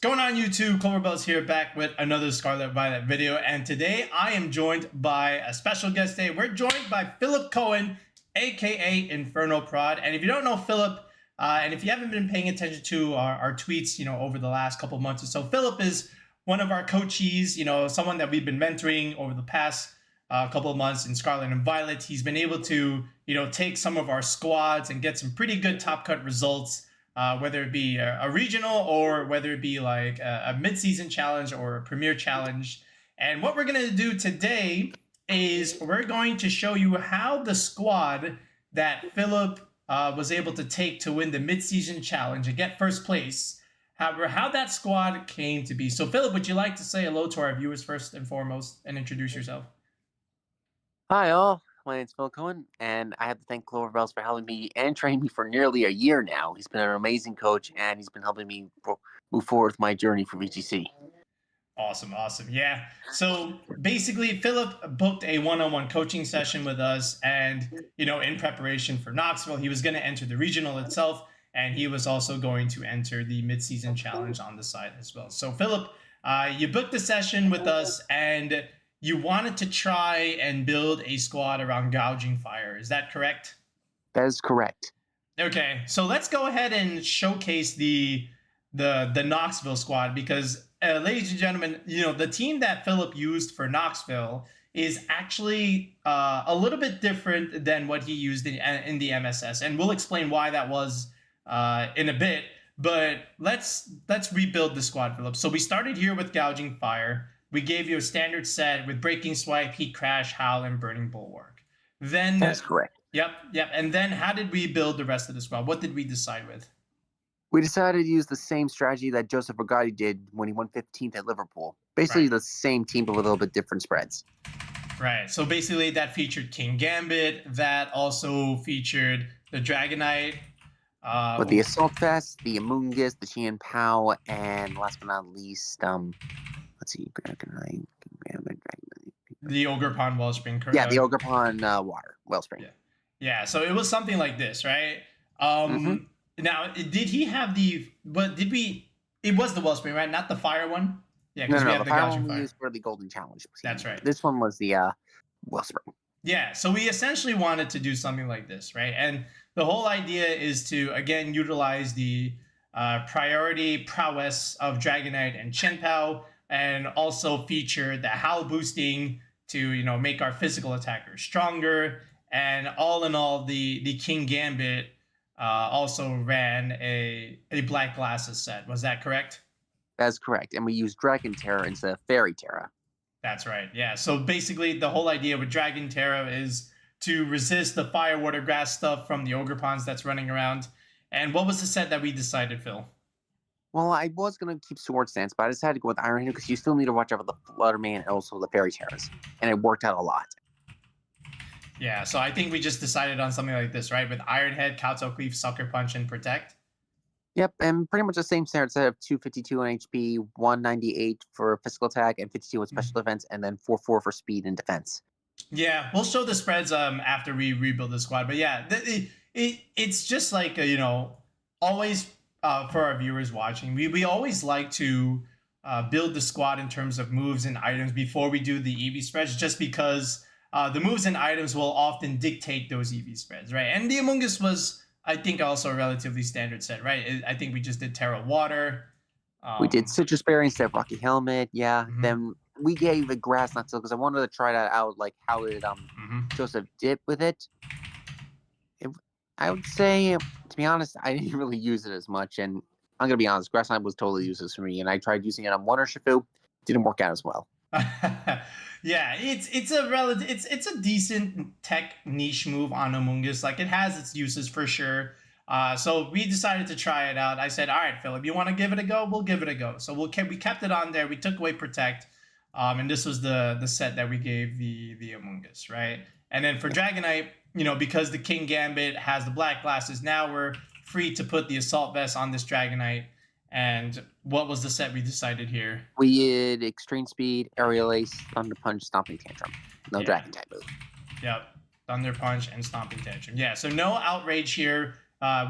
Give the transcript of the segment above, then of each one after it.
Going on YouTube, Cloverbell's here back with another Scarlet Violet video, and today I am joined by a special guest today. We're joined by Philip Cohen, aka Inferno Prod. And if you don't know Philip, and if you haven't been paying attention to our tweets, over the last couple months or so, Philip is one of our coachees, someone that we've been mentoring over the past couple of months in Scarlet and Violet. He's been able to, take some of our squads and get some pretty good top cut results. Whether it be a regional or whether it be like a mid-season challenge or a premier challenge. And what we're going to do today is we're going to show you how the squad that Philip was able to take to win the mid-season challenge and get first place, how that squad came to be. So Philip, would you like to say hello to our viewers first and foremost and introduce yourself? Hi all, my name's Philip Cohen, and I have to thank Cloverbells for helping me and training me for nearly a year now. He's been an amazing coach, and he's been helping me move forward with my journey for VGC. Awesome. Yeah. So basically, Philip booked a one-on-one coaching session with us, and, in preparation for Knoxville, he was going to enter the regional itself, and he was also going to enter the mid-season challenge on the side as well. So Philip, you booked the session with us, and you wanted to try and build a squad around Gouging Fire. Is that correct? That is correct. Okay, so let's go ahead and showcase the Knoxville squad because, ladies and gentlemen, the team that Philip used for Knoxville is actually a little bit different than what he used in the MSS, and we'll explain why that was in a bit. But let's rebuild the squad, Philip. So we started here with Gouging Fire. We gave you a standard set with Breaking Swipe, Heat Crash, Howl, and Burning Bulwark. Then that's correct. Yep. And then how did we build the rest of the squad? What did we decide with? We decided to use the same strategy that Joseph Borgatti did when he won 15th at Liverpool. Basically the same team, but with a little bit different spreads. Right. So basically that featured King Gambit. That also featured the Dragonite. With the Assault Vest, the Amoongus, the Chien Pao, and last but not least, let's see, Dragonite, the Ogerpon Wellspring. Yeah, the Ogerpon water Wellspring. Yeah. So it was something like this, right? Now, did he have the? What did we? It was the Wellspring, right? Not the fire one. Yeah, because we have the fire Gouging one Fire. We used for the Golden Challenge. That's right. This one was the Wellspring. Yeah. So we essentially wanted to do something like this, right? And the whole idea is to again utilize the priority prowess of Dragonite and Chien Pao, and also feature the Howl boosting to make our physical attackers stronger. And all in all, the King Gambit also ran a Black Glasses set. Was that correct? That's correct. And we used Dragon Terror instead of Fairy Terror. That's right. Yeah. So basically, the whole idea with Dragon Terror is to resist the fire, water, grass stuff from the Ogerpons that's running around. And what was the set that we decided, Phil? Well, I was going to keep Sword Stance, but I decided to go with Iron Hand because you still need to watch out for the Flutter Mane and also the Fairy Terrors. And it worked out a lot. Yeah, so I think we just decided on something like this, right? With Iron Head, Kowtow Cleave, Sucker Punch, and Protect. Yep, and pretty much the same standard set of 252 on HP, 198 for physical attack, and 52 with special defense, and then 44 for speed and defense. Yeah, we'll show the spreads after we rebuild the squad. But yeah, it's just like, always for our viewers watching, we always like to build the squad in terms of moves and items before we do the EV spreads, just because the moves and items will often dictate those EV spreads, right? And the Amoongus was, I think, also a relatively standard set, right? I think we just did Terra Water. We did Citrus Berry instead of Rocky Helmet, yeah. Then we gave it Grass Knot because I wanted to try that out, like how did Joseph did with it. I would say, to be honest, I didn't really use it as much, and I'm gonna be honest, Grass Knot was totally useless for me, and I tried using it on Wonder Shifu, didn't work out as well. Yeah, it's a decent tech niche move on Amoongus. Like, it has its uses for sure. So we decided to try it out. I said, all right, Philip, you want to give it a go? We'll give it a go. So we kept it on there. We took away Protect, and this was the set that we gave the Amoongus, right? And then for Dragonite, because the King Gambit has the Black Glasses, now we're free to put the Assault Vest on this Dragonite. And what was the set we decided here? We did Extreme Speed, Aerial Ace, Thunder Punch, Stomping Tantrum. No Dragon type move. Yep. Thunder Punch and Stomping Tantrum. Yeah, so no Outrage here,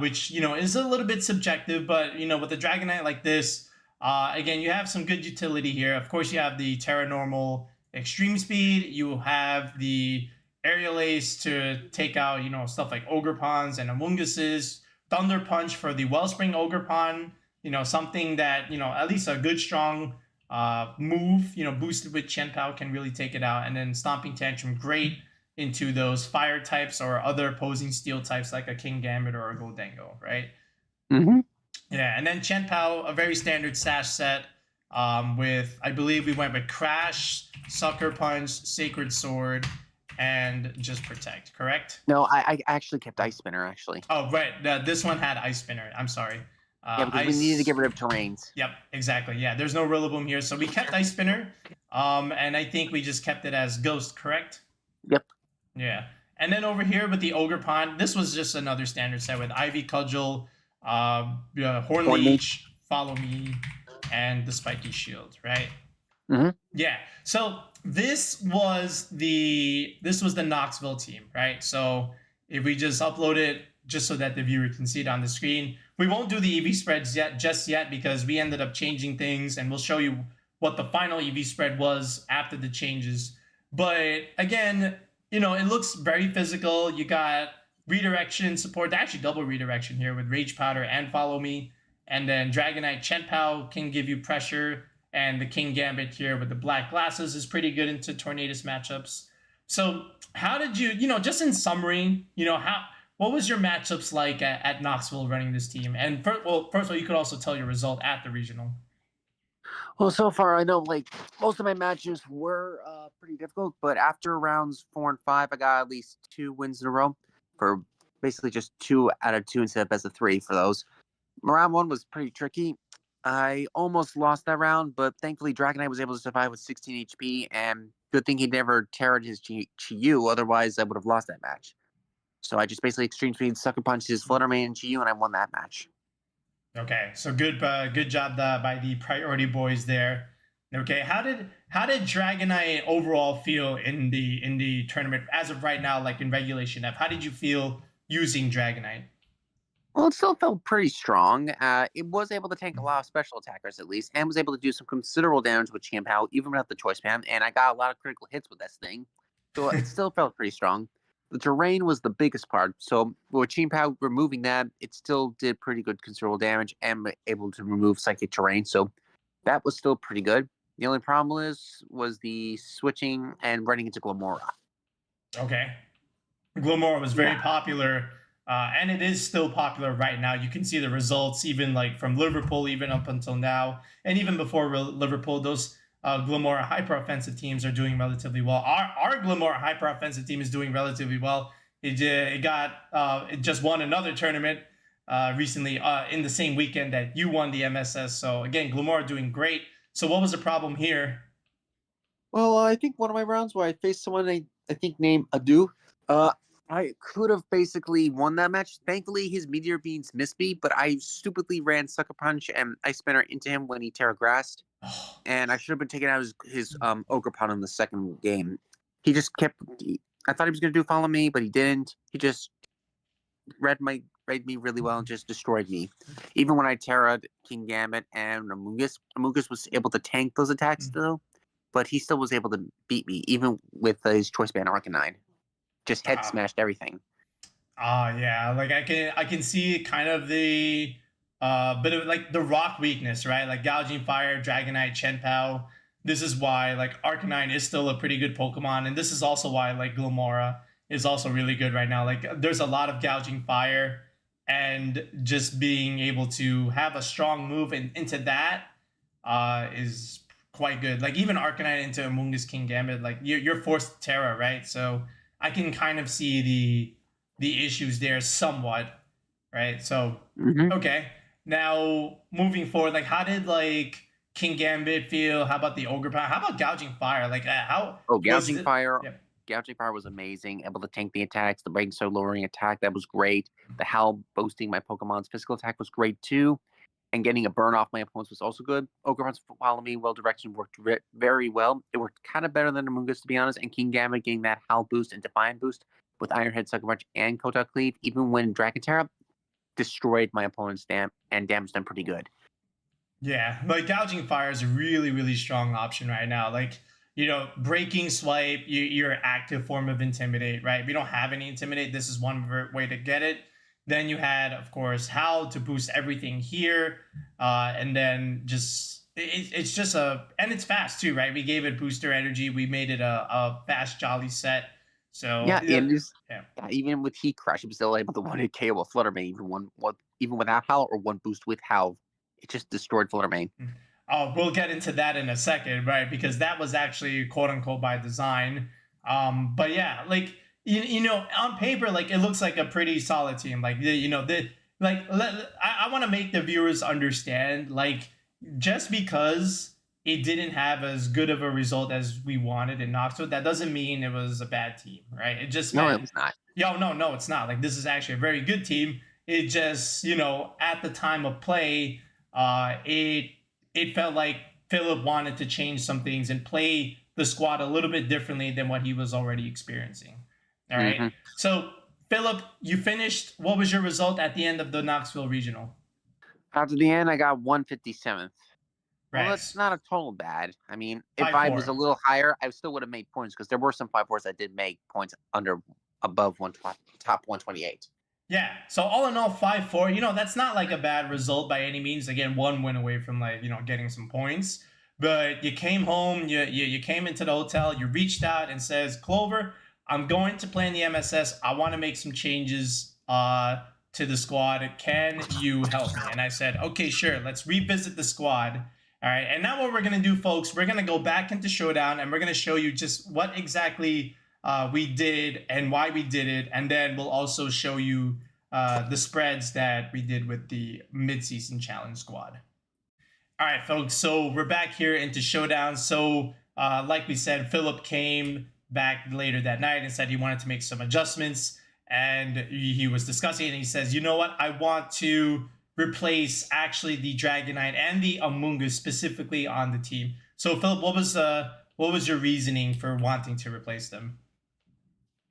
which, is a little bit subjective. But, with a Dragonite like this, Again, you have some good utility here. Of course, you have the Terra Normal Extreme Speed. You have the Aerial Ace to take out, stuff like Ogrepons and Amoonguses. Thunder Punch for the Wellspring Ogrepon. Something that, at least a good, strong move, boosted with Chien-Pao can really take it out. And then Stomping Tantrum, great into those fire types or other opposing steel types like a King Gambit or a Goldengo, right? Mm-hmm. Yeah, and then Chien-Pao, a very standard sash set with, I believe we went with Crash, Sucker Punch, Sacred Sword, and just Protect, correct? No, I actually kept Ice Spinner, actually. Oh, right. This one had Ice Spinner. I'm sorry. Yeah, because we needed to get rid of terrains. Yep, exactly. Yeah, there's no Rillaboom here, so we kept Ice Spinner, and I think we just kept it as Ghost, correct? Yep. Yeah. And then over here with the Ogrepon, this was just another standard set with Ivy Cudgel, Horn Leech, Follow Me, and the Spiky Shield, right? Mm-hmm. Yeah. So this was the Knoxville team, right? So if we just upload it just so that the viewer can see it on the screen, we won't do the EV spreads just yet because we ended up changing things, and we'll show you what the final EV spread was after the changes. But again, it looks very physical. You got redirection support, actually double redirection here with Rage Powder and Follow Me. And then Dragonite Chien-Pao can give you pressure. And the King Gambit here with the black glasses is pretty good into Tornadus matchups. So how did you, just in summary, what was your matchups like at Knoxville running this team? And first of all, you could also tell your result at the regional. Well, so far, I know, most of my matches were pretty difficult, but after rounds 4 and 5, I got at least 2 wins in a row for basically just 2 out of 2 instead of best of 3 for those. Round 1 was pretty tricky. I almost lost that round, but thankfully Dragonite was able to survive with 16 HP, and good thing he never terrored his Chi-Yu, otherwise I would have lost that match. So I just basically Extreme Speed, Sucker Punched his Flutter Mane and Chi-Yu, and I won that match. Okay, so good job by the priority boys there. Okay, how did Dragonite overall feel in the tournament as of right now, like in Regulation F? How did you feel using Dragonite? Well, it still felt pretty strong. It was able to tank a lot of special attackers at least, and was able to do some considerable damage with Chien-Pao, even without the Choice Spam, and I got a lot of critical hits with this thing. So it still felt pretty strong. The terrain was the biggest part, so with Chien-Pao removing that, it still did pretty good considerable damage and able to remove Psychic Terrain, so that was still pretty good. The only problem was the switching and running into Glamora. Okay. Glamora was very popular, and it is still popular right now. You can see the results even from Liverpool, even up until now, and even before Liverpool, those Glamora hyper-offensive teams are doing relatively well. Our Glamora hyper-offensive team is doing relatively well. It just won another tournament recently in the same weekend that you won the MSS. So again, Glamora doing great. So what was the problem here? Well, I think one of my rounds where I faced someone I think named Adu, I could have basically won that match. Thankfully, his Meteor Beams missed me, but I stupidly ran Sucker Punch and Ice Spinner into him when he Terra Grassed. And I should have been taking out his Ogrepon in the second game. He just kept... I thought he was going to do Follow Me, but he didn't. He just read me really well and just destroyed me. Even when I Terra'd King Gambit and Amoongus was able to tank those attacks still, but he still was able to beat me, even with his Choice Band Arcanine. Just head smashed everything. Yeah, I can see kind of the bit of the rock weakness, right? Like Gouging Fire, Dragonite, Chien-Pao. This is why Arcanine is still a pretty good Pokemon, and this is also why Glamora is also really good right now. There's a lot of Gouging Fire, and just being able to have a strong move into that is quite good. Even Arcanine into Amoongus King Gambit, you're forced to Terra, right? So I can kind of see the issues there somewhat, right? So okay. Now moving forward, how did King Gambit feel? How about the Ogrepon? How about Gouging Fire? Gouging Fire. Yep. Gouging Fire was amazing. Able to tank the attacks, the Breaking Sword lowering attack, that was great. The Howl boosting my Pokemon's physical attack was great too. And getting a burn off my opponents was also good. Ogrepon's Follow Me, Well Direction worked very well. It worked kind of better than Amoongus, to be honest. And King Gambit getting that Howl boost and Defiant boost with Iron Head, Sucker Punch, and Kotak Cleave, even when Dragon Terra destroyed my opponent's and damaged them pretty good. Yeah, like Gouging Fire is a really, really strong option right now. Like, breaking swipe, your active form of Intimidate, right? We don't have any Intimidate. This is one way to get it. Then you had, of course, Howl to boost everything here. And then it's just and it's fast too, right? We gave it booster energy. We made it a fast, jolly set. So, Yeah, and yeah. even with Heat Crush, I'm still able to one-hit KO a Flutter Mane, even without Howl or one boost with Howl. It just destroyed Flutter Mane. Oh, we'll get into that in a second, right? Because that was actually quote unquote by design. But yeah, like on paper, like it looks like a pretty solid team. Like I want to make the viewers understand, like just because it didn't have as good of a result as we wanted in Knoxville, that doesn't mean it was a bad team, right? It just No, it was not. No, it's not. Like this is actually a very good team. It just at the time of play, it felt like Philip wanted to change some things and play the squad a little bit differently than what he was already experiencing. All right. Mm-hmm. So, Philip, you finished. What was your result at the end of the Knoxville Regional? After the end, I got 157th. Right. Well, that's not a total bad. I mean, if I was a little higher, I still would have made points because there were some 5-4s that did make points above top 128. Yeah. So all in all, 5-4. That's not like a bad result by any means. Again, one win away from getting some points. But you came home. You came into the hotel. You reached out and says, Clover, I'm going to play in the MSS. I want to make some changes to the squad. Can you help me? And I said, okay, sure. Let's revisit the squad. All right. And now what we're going to do, folks, we're going to go back into Showdown and we're going to show you just what exactly we did and why we did it. And then we'll also show you the spreads that we did with the Midseason Challenge squad. All right, folks. So we're back here into Showdown. So like we said, Philip came back later that night and said he wanted to make some adjustments. And he was discussing it. And he says, you know what? I want to replace actually the Dragonite and the Amoongus specifically on the team. So Philip, what was your reasoning for wanting to replace them?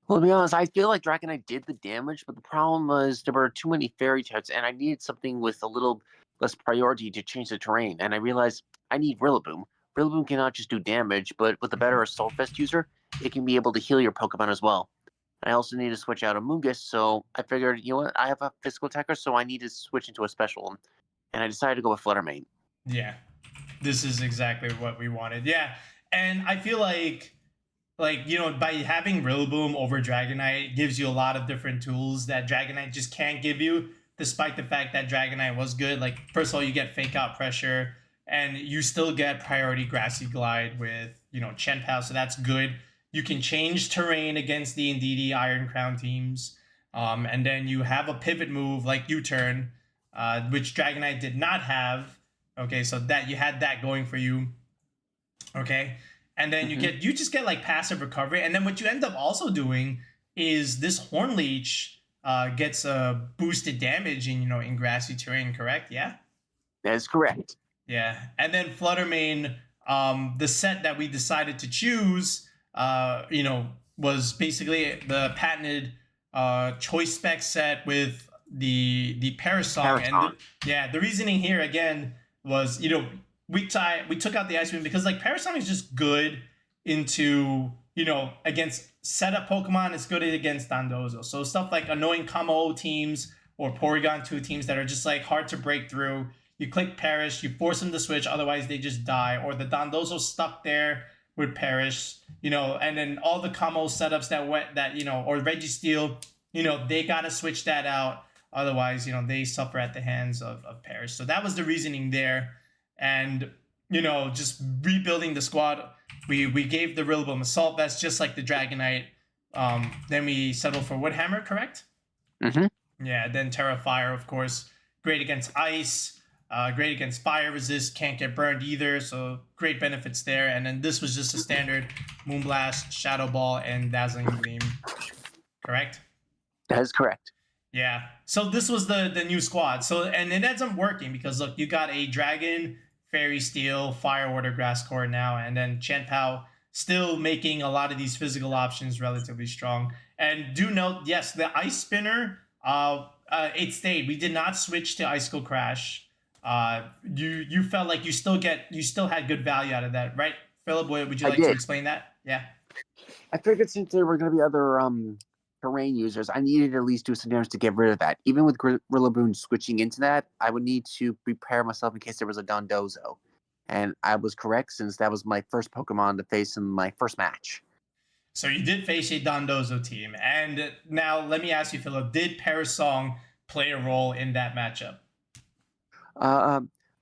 Well, to be honest, I feel like Dragonite did the damage, but the problem was there were too many fairy types, and I needed something with a little less priority to change the terrain. And I realized I need Rillaboom. Rillaboom cannot just do damage, but with a better Assault Vest user, it can be able to heal your Pokemon as well. I also need to switch out Amoongus, so I figured, you know what, I have a physical attacker, so I need to switch into a special one. And I decided to go with Flutter Mane. Yeah, this is exactly what we wanted. Yeah, and I feel like by having Rillaboom over Dragonite gives you a lot of different tools that Dragonite just can't give you, despite the fact that Dragonite was good. Like, first of all, you get Fake Out Pressure, and you still get Priority Grassy Glide with, Chien-Pao, so that's good. You can change terrain against the Indeedee Iron Crown teams. And then you have a pivot move like U-Turn, which Dragonite did not have. Okay, so that you had that going for you. Okay. And then you just get like passive recovery. And then what you end up also doing is this Horn Leech gets a boosted damage in grassy terrain, correct? Yeah? That is correct. Yeah. And then Flutter Mane, the set that we decided to choose, was basically the patented Choice Specs set with the Parasong. And the reasoning here again was, we took out the Ice Beam because like Parasong is just good into, against setup Pokemon. It's good against Dondozo. So stuff like annoying Kamo teams or Porygon 2 teams that are just like hard to break through. You click Perish, you force them to switch, otherwise they just die. Or the Dondozo stuck there with Perish, and then all the Kamo setups or Registeel, they gotta switch that out. Otherwise, they suffer at the hands of Perish. So that was the reasoning there. And, just rebuilding the squad, we gave the Rillaboom Assault Vest just like the Dragonite. Then we settled for Woodhammer, correct? Mm-hmm. Yeah, then Terra Fire, of course. Great against Ice. Great against Fire Resist. Can't get burned either, so great benefits there. And then this was just a standard Moonblast, Shadow Ball, and Dazzling Gleam. Correct? That is correct. Yeah. So this was the new squad. So and it ends up working because look, you got a Dragon, Fairy Steel, Fire Water, Grass Core now, and then Chien-Pao still making a lot of these physical options relatively strong. And do note, yes, the Ice Spinner, it stayed. We did not switch to Icicle Crash. you felt like you still had good value out of that, right? Philip, would you I like to did. explain that? Yeah. I figured since there were going to be other terrain users, I needed to at least do some damage to get rid of that. Even with Rillaboom switching into that, I would need to prepare myself in case there was a Dondozo. And I was correct since that was my first Pokemon to face in my first match. So you did face a Dondozo team. And now let me ask you, Philip, did Parasong play a role in that matchup?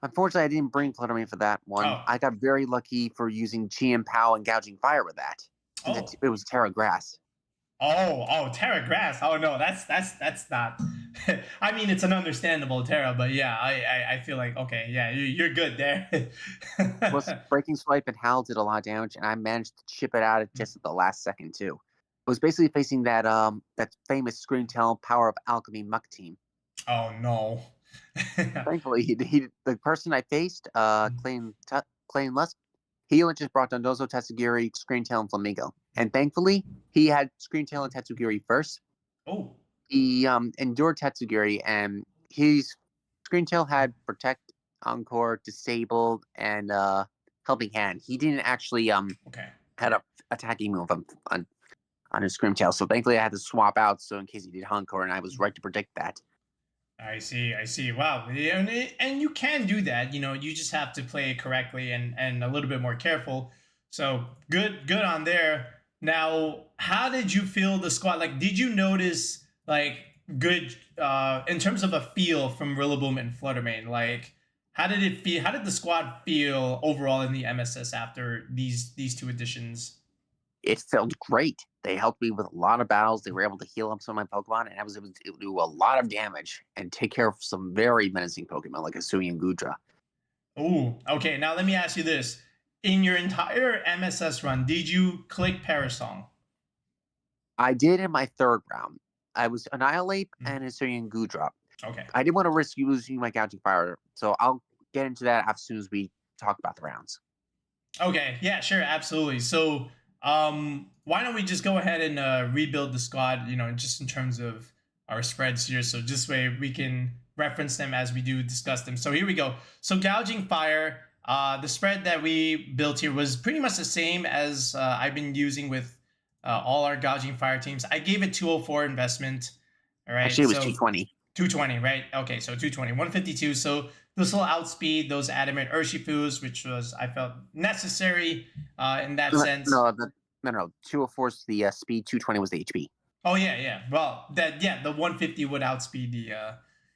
Unfortunately, I didn't bring Flutter Mane for that one. Oh. I got very lucky for using Chi-Pow and Gouging Fire with that. Since it was Terra Grass. Terra Grass. Oh no, that's not. I mean, it's an understandable Terra, but yeah, I feel like okay, yeah, you're good there. Plus, Breaking Swipe and Howl did a lot of damage, and I managed to chip it out just at the last second too. It was basically facing that that famous Screamtail Power of Alchemy Muck team. Oh no. Thankfully, the person I faced, Clayton Lusk, he only just brought Dondozo, Tatsugiri, Screamtail, and Flamingo. And thankfully, he had Screamtail and Tatsugiri first. Oh. He endured Tatsugiri, and his Screamtail had Protect, Encore, Disabled, and Helping Hand. He didn't actually had a attacking move on his Screamtail. So thankfully, I had to swap out so in case he did Encore, and I was right to predict that. I see. Wow. And you can do that. You just have to play it correctly and a little bit more careful. So good on there. Now, how did you feel the squad? Like, did you notice like good in terms of a feel from Rillaboom and Flutter Mane? Like, how did it feel? How did the squad feel overall in the MSS after these two additions? It felt great. They helped me with a lot of battles. They were able to heal up some of my Pokemon, and I was able to do a lot of damage and take care of some very menacing Pokemon like Asui and Gudra. Oh, okay. Now let me ask you this. In your entire MSS run, did you click Parasong? I did in my third round. I was Annihilate and Asui and Gudra. Okay. I didn't want to risk losing my Gouging Fire, so I'll get into that as soon as we talk about the rounds. Okay. Yeah, sure. Absolutely. So why don't we just go ahead and rebuild the squad, just in terms of our spreads here. So this way we can reference them as we do discuss them. So here we go. So Gouging Fire, the spread that we built here was pretty much the same as I've been using with all our Gouging Fire teams. I gave it 204 investment. All right. Actually, it was 220. 220, right? Okay, so 220, 152. So this will outspeed those Adamant Urshifus, which was, I felt, necessary in that sense. No. 204 is the speed, 220 was the HP. Oh, yeah. Well, the 150 would outspeed the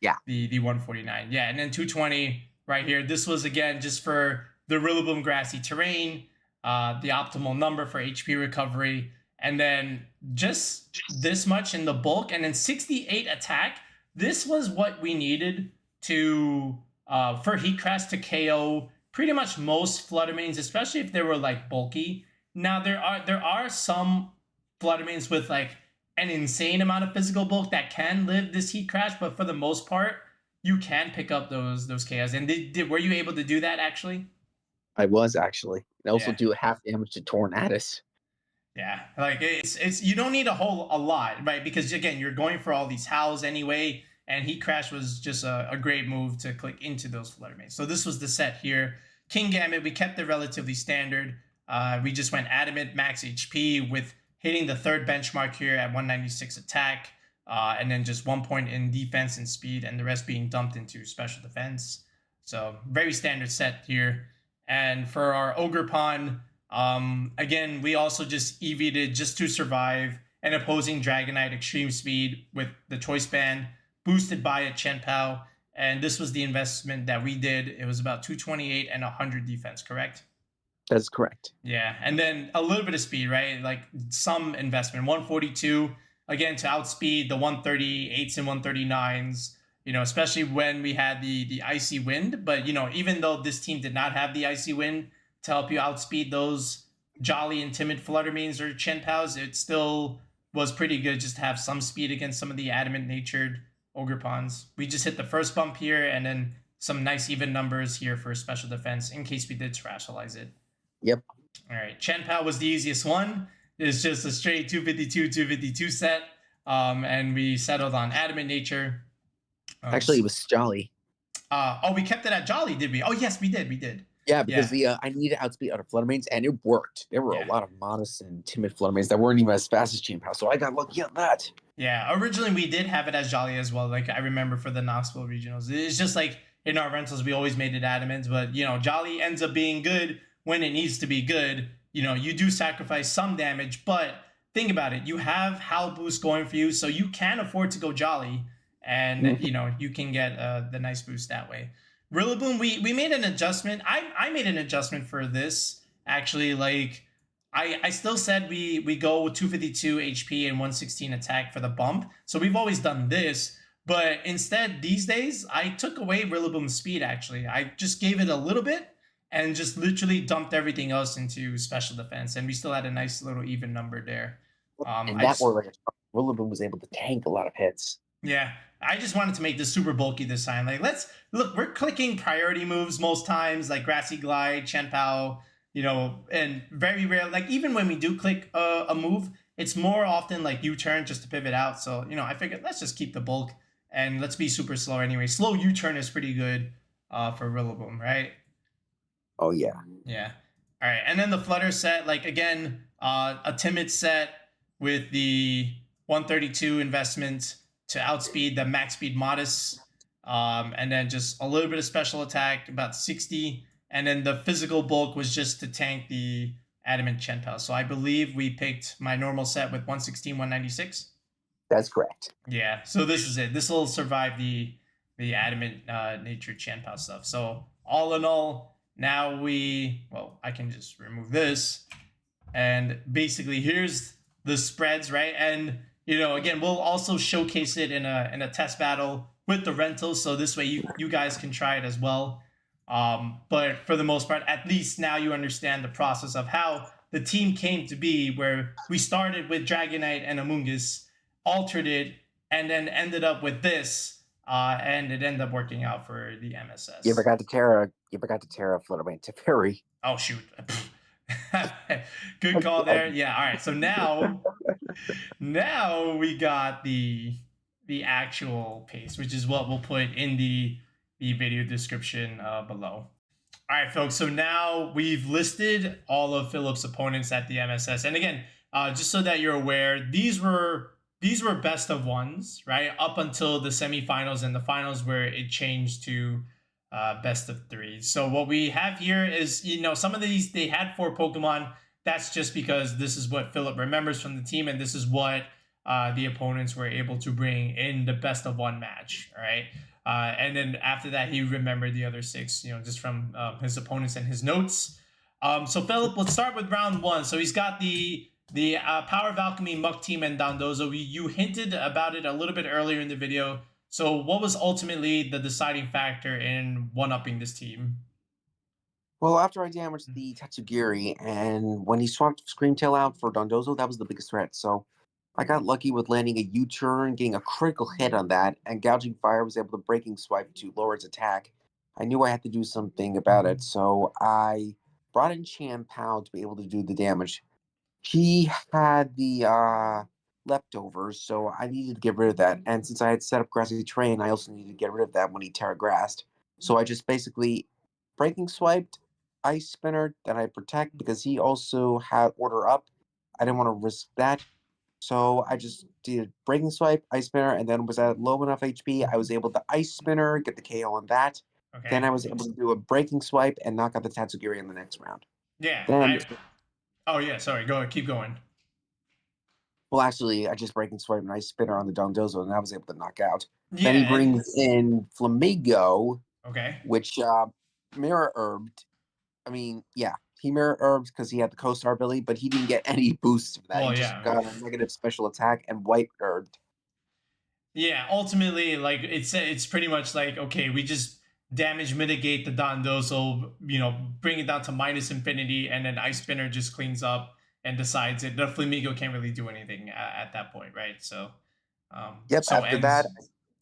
149. Yeah, and then 220 right here. This was, again, just for the Rillaboom grassy terrain, the optimal number for HP recovery, and then just this much in the bulk, and then 68 attack. This was what we needed to for Heatcrash to KO pretty much most Flutter Manes, especially if they were like bulky. Now there are some Flutter Manes with like an insane amount of physical bulk that can live this Heatcrash, but for the most part, you can pick up those KOs. And were you able to do that actually? I was actually. I also do half damage to Tornadus. Yeah, like it's you don't need a lot, right? Because again, you're going for all these howls anyway, and Heatcrash was just a great move to click into those Flutter Manes. So this was the set here. Kingambit, we kept it relatively standard. We just went Adamant max HP with hitting the third benchmark here at 196 attack, and then just 1 point in defense and speed, and the rest being dumped into special defense. So very standard set here. And for our Ogerpon, again, we also just EV'd it just to survive an opposing Dragonite extreme speed with the Choice Band boosted by a Chien-Pao. And this was the investment that we did. It was about 228 and 100 defense, correct? That's correct. Yeah, and then a little bit of speed, right? Like some investment, 142, again, to outspeed the 138s and 139s, especially when we had the Icy Wind. But, even though this team did not have the Icy Wind to help you outspeed those jolly and timid Flutter Manes or Chien-Paos, it still was pretty good just to have some speed against some of the adamant-natured Ogerpons. We just hit the first bump here, and then some nice even numbers here for special defense in case we did terastallize it. Yep. All right, Chien-Pao was the easiest one. It's just a straight 252 set, and we settled on Adamant Nature. Actually, it was Jolly. Oh, we kept it at Jolly, did we? Oh, yes, we did. We did. Yeah, because the I needed outspeed out of Flutter Manes, and it worked. There were a lot of modest and timid Flutter Manes that weren't even as fast as Chien-Pao, so I got lucky on that. Yeah, originally we did have it as Jolly as well. Like I remember for the Knoxville regionals, it's just like in our rentals we always made it Adamant, but you know Jolly ends up being good when it needs to be good. You know you do sacrifice some damage, but think about it. You have Howl Boost going for you, so you can afford to go Jolly, and you know you can get the nice boost that way. Rillaboom, we made an adjustment. I made an adjustment for this actually. Like I still said we go with 252 HP and 116 attack for the bump. So we've always done this, but instead these days I took away Rillaboom's speed. Actually, I just gave it a little bit and just literally dumped everything else into special defense, and we still had a nice little even number there. And that were like Rillaboom was able to tank a lot of hits. Yeah, I just wanted to make this super bulky this time. Like, let's look, we're clicking priority moves most times, like Grassy Glide, Chien-Pao, you know, and very rare. Like, even when we do click a move, it's more often like U-turn just to pivot out. So, you know, I figured let's just keep the bulk and let's be super slow anyway. Slow U-turn is pretty good for Rillaboom, right? Oh, yeah. Yeah. All right. And then the Flutter set, like, again, a timid set with the 132 investment to outspeed the max speed modest, and then just a little bit of special attack, about 60, and then the physical bulk was just to tank the adamant Chien-Pao. So I believe we picked my normal set with 116, 196. That's correct. Yeah, so this is it. This will survive the adamant nature Chien-Pao stuff. So all in all, now I can just remove this, and basically here's the spreads, right? And you know, again, we'll also showcase it in a test battle with the rentals, so this way you guys can try it as well. But for the most part, at least now you understand the process of how the team came to be, where we started with Dragonite and Amoongus, altered it, and then ended up with this, and it ended up working out for the MSS. You forgot to Terra Flutter Mane to Fairy. Oh shoot. Good call there. Yeah, all right. So now we got the actual pace, which is what we'll put in the video description below. All right, folks. So now we've listed all of Philip's opponents at the MSS, and again, just so that you're aware, these were best of ones, right? Up until the semifinals and the finals, where it changed to best of three. So what we have here is, you know, some of these, they had 4 Pokemon. That's just because this is what Philip remembers from the team, and this is what the opponents were able to bring in the best of 1 match, all right? And then after that, he remembered the other 6, you know, just from his opponents and his notes. So Philip, let's start with round 1. So he's got the Power of Alchemy, Muck Team, and Dondozo. You hinted about it a little bit earlier in the video. So what was ultimately the deciding factor in one-upping this team? Well, after I damaged the Tatsugiri, and when he swapped Screamtail out for Dondozo, that was the biggest threat. So I got lucky with landing a U-turn, getting a critical hit on that, and Gouging Fire was able to Breaking Swipe to lower its attack. I knew I had to do something about it, so I brought in Chien-Pao to be able to do the damage. He had the leftovers, so I needed to get rid of that. And since I had set up Grassy Terrain, I also needed to get rid of that when he Terra Grassed. So I just basically Breaking Swiped, Ice Spinner, that I protect because he also had Order Up. I didn't want to risk that. So I just did Breaking Swipe, Ice Spinner, and then was at low enough HP. I was able to Ice Spinner, get the KO on that. Okay. Then I was able to do a Breaking Swipe and knock out the Tatsugiri in the next round. Yeah. Then, oh, yeah, sorry. Go ahead. Keep going. Well, actually, I just Breaking Swipe and Ice Spinner on the Dondozo, and I was able to knock out. Yeah, then he brings in Flamigo, okay, which Mirror Herbed. I mean, yeah, he Mirror Herbed because he had the Co-Star ability, but he didn't get any boosts for that. Well, he just got a negative special attack and White Herbed. Yeah, ultimately, like, it's pretty much like, okay, we just damage mitigate the Dondozo, you know, bring it down to minus infinity, and then Ice Spinner just cleans up and decides it. The Flamigo can't really do anything at that point, right? So, yep. So after that,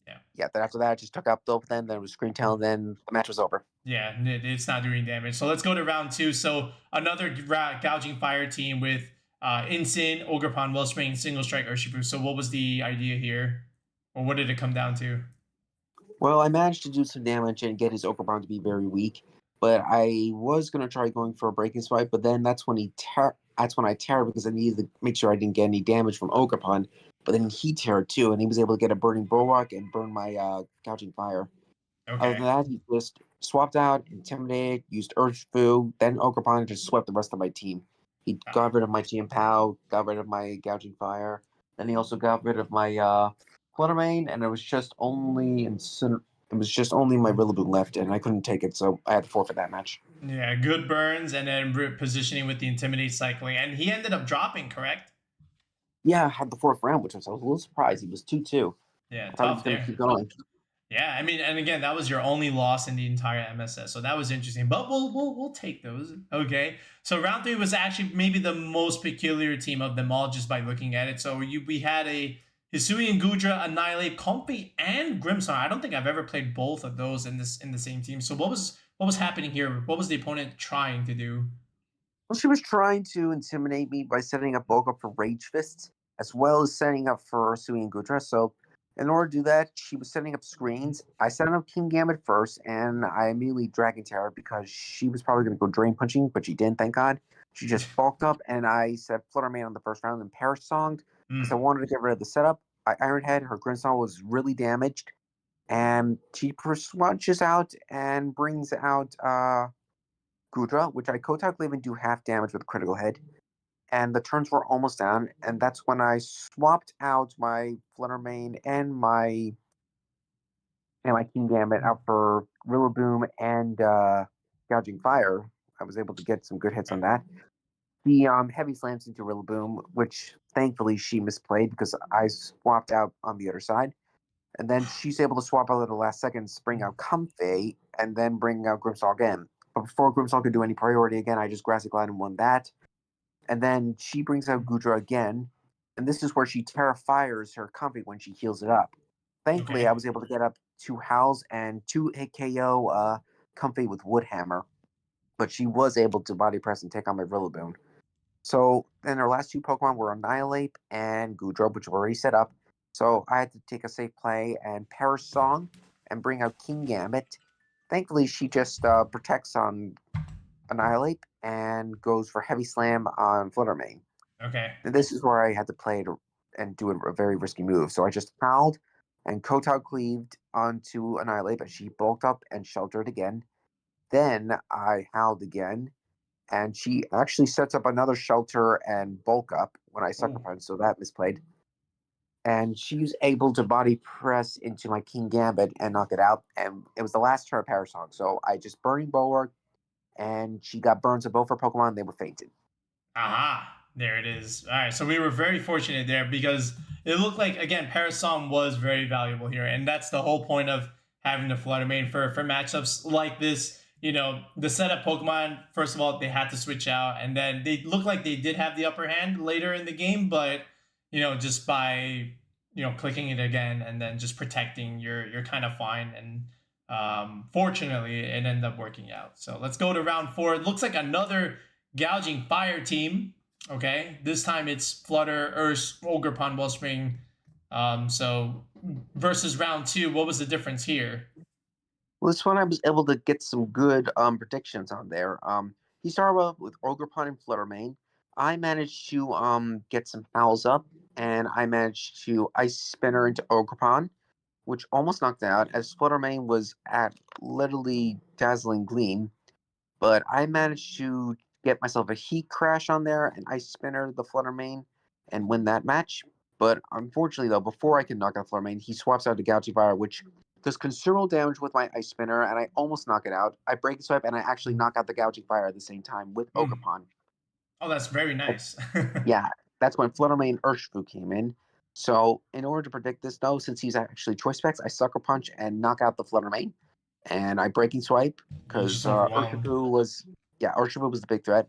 yeah. Then after that, I just took out both. Then there was Screamtail, and then the match was over. Yeah, it's not doing damage. So let's go to round 2. So another Gouging Fire team with Incin, Ogerpon, Wellspring, Single Strike, Urshifu. So what was the idea here, or what did it come down to? Well, I managed to do some damage and get his Ogerpon to be very weak, but I was gonna try going for a breaking swipe, but then that's when I tear because I needed to make sure I didn't get any damage from Ogerpon. But then he teared too, and he was able to get a burning bulwark and burn my gouging fire. Other Okay. than that, he just swapped out, intimidated, used Urshifu, then Ogerpon just swept the rest of my team. He got rid of my GM Pow, got rid of my gouging fire, then he also got rid of my Flutter Mane, and it was just only my Rillaboom left, and I couldn't take it, so I had to forfeit that match. Yeah, good burns and then positioning with the intimidate cycling, and he ended up dropping, correct? Yeah, I had the fourth round, which I was a little surprised. He was 2-2. Yeah, I thought he was tough going to there. keep going. Yeah, I mean, and again, that was your only loss in the entire MSS, so that was interesting. But we'll take those. Okay, so round three was actually maybe the most peculiar team of them all, just by looking at it. So we had a Hisui and Gudra, Annihilate, Comfy, and Grimmsnarl. I don't think I've ever played both of those in the same team. So what was happening here? What was the opponent trying to do? Well, she was trying to intimidate me by setting up bulk up for Rage Fists, as well as setting up for Sui and Gudra. So, in order to do that, she was setting up screens. I set up King Gambit first, and I immediately Dragon Terror because she was probably going to go Drain Punching, but she didn't, thank God. She just bulked up, and I set Flutter Mane on the first round and Perish Songed because I wanted to get rid of the setup. I Iron Head, her Grimmsnarl was really damaged, and she swatches out and brings out Gudra, which I Kotak Cleave and do half damage with critical hit. And the turns were almost down, and that's when I swapped out my Flutter Mane and my King Gambit out for Rillaboom and Gouging Fire. I was able to get some good hits on that. The heavy slams into Rillaboom, which thankfully she misplayed because I swapped out on the other side. And then she's able to swap out at the last second, bring out Comfey, and then bring out Grimmsnarl again. But before Grimmsnarl could do any priority again, I just Grassy Glide and won that. And then she brings out Gudra again, and this is where she Terrafires her Comfey when she heals it up. Thankfully, Okay. I was able to get up 2 Howls and 2 hit KO Comfey with Woodhammer, but she was able to body press and take on my Rillaboom. So then her last 2 Pokemon were Annihilate and Gudra, which were already set up. So I had to take a safe play and Perish Song and bring out King Gambit. Thankfully, she just protects on Annihilate and goes for Heavy Slam on Flutter Mane. Okay. And this is where I had to play it and do a very risky move. So I just howled and Kotao cleaved onto Annihilate, but she bulked up and sheltered again. Then I howled again, and she actually sets up another shelter and bulk up when I sucker punch, so that misplayed. And she's able to body press into my King Gambit and knock it out. And it was the last turn of Parasong. So I just Burning Bulwark, and she got burns of both her Pokemon, and they were fainted. Aha, there it is. All right, so we were very fortunate there because it looked like, again, Parasong was very valuable here, and that's the whole point of having the Flutter Mane for matchups like this. You know, the setup Pokemon, first of all, they had to switch out, and then they looked like they did have the upper hand later in the game, but, you know, just by, you know, clicking it again and then just protecting, you're kind of fine. And fortunately, it ended up working out. So let's go to round 4. It looks like another Gouging Fire team. Okay, this time it's Flutter, Ursh, Ogerpon, Wellspring. So versus round 2, what was the difference here? Well, this one I was able to get some good predictions on there. He started off with Ogerpon and Flutter Mane. I managed to get some fouls up, and I managed to Ice Spinner into Ogerpon, which almost knocked out as Flutter Mane was at literally Dazzling Gleam. But I managed to get myself a Heat Crash on there and Ice Spinner the Flutter Mane and win that match. But unfortunately, though, before I can knock out Flutter Mane, he swaps out to Gouging Fire, which does considerable damage with my Ice Spinner, and I almost knock it out. I break the swipe, and I actually knock out the Gouging Fire at the same time with Ogerpon. Oh, that's very nice. Yeah, that's when Flutter Mane Urshifu came in. So in order to predict this, though, since he's actually Choice Specs, I Sucker Punch and knock out the Flutter Mane. And I Breaking Swipe, because Urshifu was the big threat.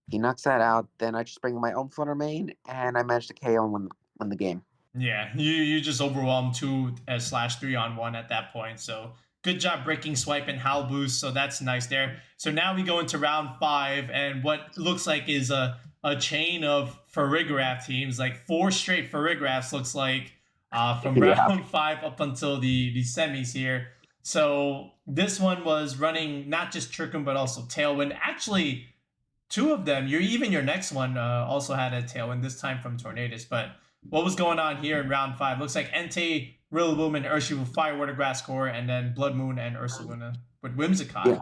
He knocks that out. Then I just bring my own Flutter Mane, and I manage to KO and win the game. Yeah, you just overwhelmed 2/3 on 1 at that point. So good job Breaking Swipe and Howl Boost. So that's nice there. So now we go into round 5, and what looks like is a chain of Farigiraf teams, like 4 straight Farigirafs looks like. from round 5 up until the semis here. So this one was running not just Trick Room, but also Tailwind. Actually, 2 of them, even your next one also had a Tailwind, this time from Tornadus. But what was going on here in round 5? Looks like Entei, Rillaboom, and Urshifu Fire, Water, Grass Core, and then Blood Moon and Ursaluna with Whimsicott. Yeah.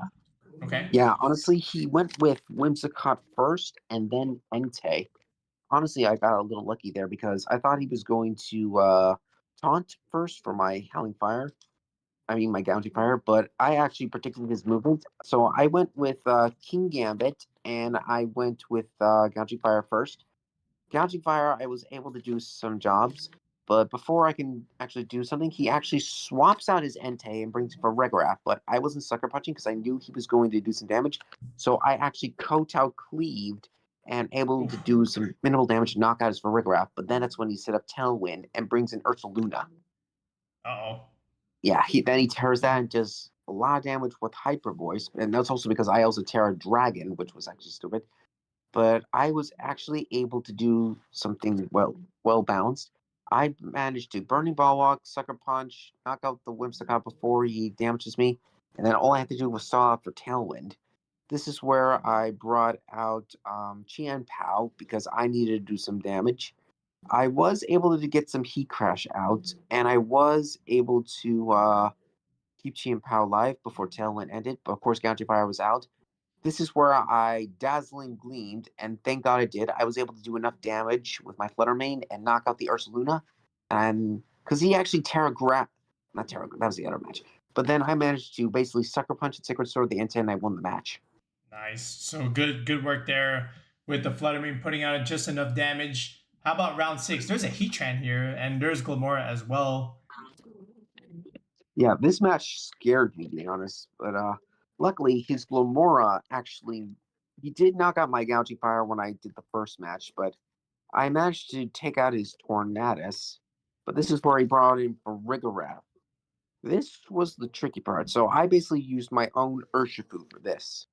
Okay. Yeah, honestly, he went with Whimsicott first and then Entei. Honestly, I got a little lucky there because I thought he was going to taunt first for my Howling Fire. I mean, my Gouging Fire, but I actually predicted his movement. So I went with King Gambit and I went with Gouging Fire first. Gouging Fire, I was able to do some jobs, but before I can actually do something, he actually swaps out his Entei and brings it for Regoraph, but I wasn't sucker punching because I knew he was going to do some damage, so I actually Kowtow cleaved and able to do some minimal damage to knock out his for Regoraph, but then that's when he set up Tailwind and brings in Ursaluna. Uh-oh. Yeah, then he tears that and does a lot of damage with Hyper Voice, and that's also because I also tear a Dragon, which was actually stupid. But I was actually able to do something well balanced. I managed to Burning Ball Walk, Sucker Punch, knock out the Whimsicott before he damages me, and then all I had to do was saw for Tailwind. This is where I brought out Qian Pao because I needed to do some damage. I was able to get some Heat Crash out, and I was able to keep Qian Pao alive before Tailwind ended, but of course Gouging Fire was out. This is where I dazzling gleamed, and thank God I did. I was able to do enough damage with my Flutter Mane and knock out the Ursaluna, and because he actually not Terra, that was the other match. But then I managed to basically Sucker Punch and Sacred Sword the Entei, and I won the match. Nice. So good work there with the Flutter Mane putting out just enough damage. How about round 6? There's a Heatran here, and there's Glamora as well. Yeah, this match scared me, to be honest. But luckily, his Glamora actually, he did knock out my Gouging Fire when I did the first match, but I managed to take out his Tornadus. But this is where he brought in for Regoraph. This was the tricky part. So I basically used my own Urshifu for this.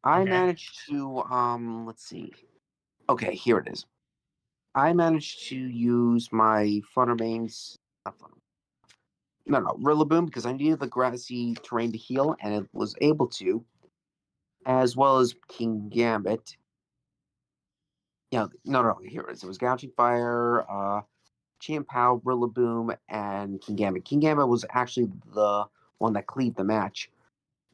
I managed to, let's see. Okay, here it is. I managed to use my Flutter Mane's, Rillaboom, because I needed the grassy terrain to heal, and it was able to, as well as King Gambit. Yeah, no, here it is. It was Gouging Fire, Qian Pao, Rillaboom, and King Gambit. King Gambit was actually the one that cleaved the match.